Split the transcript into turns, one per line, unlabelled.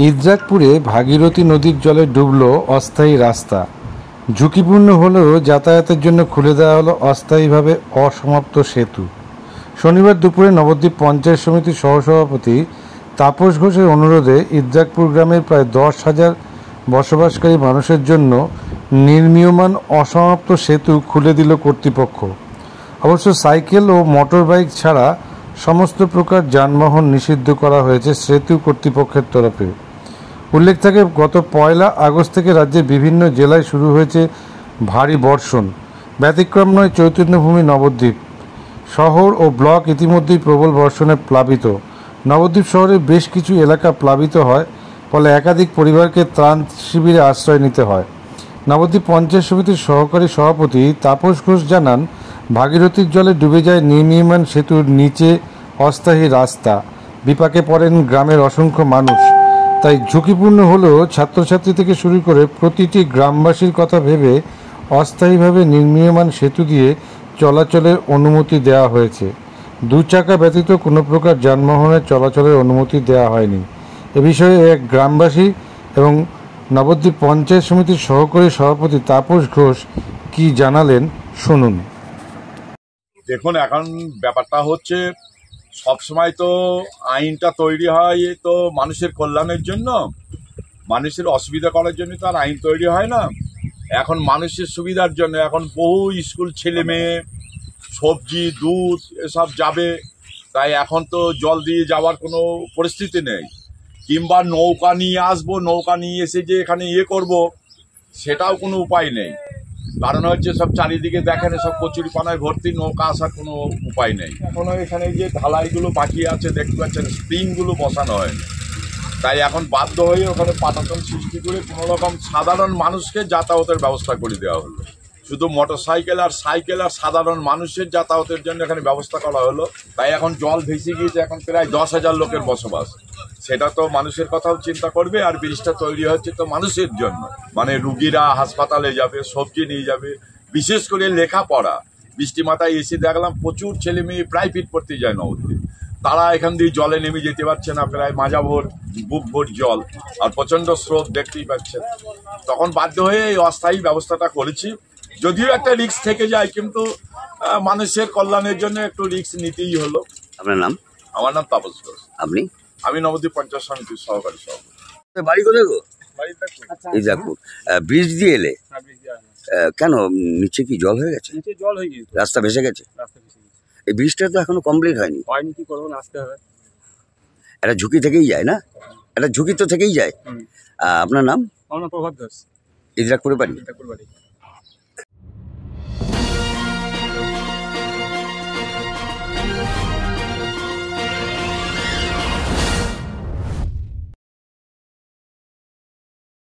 ইদ্রাকপুরে ভাগীরথী নদীর জলে ডুবল অস্থায়ী রাস্তা। ঝুঁকিপূর্ণ হলেও যাতায়াতের জন্য খুলে দেওয়া হলো অস্থায়ীভাবে অসমাপ্ত সেতু। শনিবার দুপুরে নবদ্বীপ পঞ্চায়েত সমিতির সহসভাপতি তাপস ঘোষের অনুরোধে ইদ্রাকপুর গ্রামের প্রায় 10,000 বসবাসকারী মানুষের জন্য নির্মীয়মান অসমাপ্ত সেতু খুলে দিল কর্তৃপক্ষ। অবশ্য সাইকেল ও মোটর বাইক ছাড়া সমস্ত প্রকার যানবাহন নিষিদ্ধ করা হয়েছে সেতু কর্তৃপক্ষের তরফে। উল্লেখ থাকে, গত 1 আগস্ট থেকে রাজ্যের বিভিন্ন জেলায় শুরু হয়েছে ভারী বর্ষণ। ব্যতিক্রম নয় চৈতন্যভূমি নবদ্বীপ। শহর ও ব্লক ইতিমধ্যেই প্রবল বর্ষণে প্লাবিত। নবদ্বীপ শহরের বেশ কিছু এলাকা প্লাবিত হয়, ফলে একাধিক পরিবারকে ত্রাণ শিবিরে আশ্রয় নিতে হয়। নবদ্বীপ পঞ্চায়েত সমিতির সহকারী সভাপতি তাপস ঘোষ জানান, ভাগীরথীর জলে ডুবে যায় নির্মীয়মান সেতুর নিচে অস্থায়ী রাস্তা। বিপাকে পড়েন গ্রামের অসংখ্য মানুষ। তাই ঝুঁকিপূর্ণ হলেও ছাত্রছাত্রী থেকে শুরু করে প্রতিটি গ্রামবাসীর কথা ভেবে অস্থায়ীভাবে নির্মীয়মান সেতু দিয়ে চলাচলের অনুমতি দেওয়া হয়েছে। 2 চাকা ব্যতীত কোনো প্রকার যানবাহনের চলাচলের অনুমতি দেওয়া হয়নি। এ বিষয়ে এক গ্রামবাসী এবং নবদ্বীপ পঞ্চায়েত সমিতির সহকারী সভাপতি তাপস ঘোষ কি জানালেন শুনুন।
দেখুন, এখন ব্যাপারটা হচ্ছে, সবসময় তো আইনটা তৈরি হয় তো মানুষের কল্যাণের জন্য, মানুষের অসুবিধা করার জন্য তো আর আইন তৈরি হয় না। এখন মানুষের সুবিধার জন্য এখন বহু স্কুল ছেলে মেয়ে সবজি দুধ এসব যাবে, তাই এখন তো জল দিয়ে যাওয়ার কোনো পরিস্থিতি নেই। কিংবা নৌকা নিয়ে আসবো, নৌকা নিয়ে এসে যে এখানে করব, সেটাও কোনো উপায় নেই। কারণ হচ্ছে সব চারিদিকে দেখেন সব কচুরিপানায় ভর্তি, নৌকা আসার কোনো উপায় নেই। এখনো এখানে যে ঢালাইগুলো বাকি আছে দেখতে পাচ্ছেন, স্প্রিংগুলো বসানো হয়নি। তাই এখন বাধ্য হয়ে ওখানে পাটাতন সৃষ্টি করে কোনো রকম সাধারণ মানুষকে যাতায়াতের ব্যবস্থা করে দেওয়া হলো। শুধু মোটরসাইকেল আর সাইকেল আর সাধারণ মানুষের যাতায়াতের জন্য এখানে ব্যবস্থা করা হলো। তাই এখন জল ভেসে গিয়েছে, এখন প্রায় 10,000 লোকের বসবাস। সেটা তো মানুষের কথাও চিন্তা করবে। আর ব্রিজটা তৈরি হচ্ছে তো মানুষের জন্য, মানে রুগীরা হাসপাতালে যাবে, সবজি নিয়ে যাবে, বিশেষ করে লেখাপড়া। বৃষ্টি মাথায় এসে দেখলাম প্রচুর ছেলে মেয়ে প্রাইভেট পড়তে যায় নবদ্বীপ, তারা এখান দিয়ে জলে নেমে যেতে পারছে না, প্রায় মাজা ভোর বুক ভোর জল, আর প্রচণ্ড স্রোত দেখতেই পাচ্ছেন। তখন বাধ্য হয়ে এই অস্থায়ী ব্যবস্থাটা করেছি। যদিও একটা রিস্ক থেকে যায়, কিন্তু মানুষের কল্যাণের জন্য একটু রিস্ক নিতেই হলো।
আপনার নাম?
আমার নাম তাপস ঘোষ।
আপনি?
আমি নবদ্বীপ পঞ্চায়েত সমিতির সহকারী সভাপতি।
বাড়ি কোথায় গো? ইদ্রাকপুর। ব্রিজ দিয়ে এলে কেন? নিচে কি জল হয়ে গেছে?
নিচে জল হয়ে গেছে,
রাস্তা ভেসে গেছে।
রাস্তা ভেসে গেছে।
এই ব্রিজটা তো এখনো কমপ্লিট হয়নি।
কি করবো, আসতে হবে।
একটা ঝুঁকি থেকেই যায় না? একটা ঝুঁকি তো থেকেই যায়। আপনার নাম?
আমার নাম প্রভাত দাস।
ইদ্রাকপুরে বাড়ি?
ইদ্রাকপুর বাড়ি।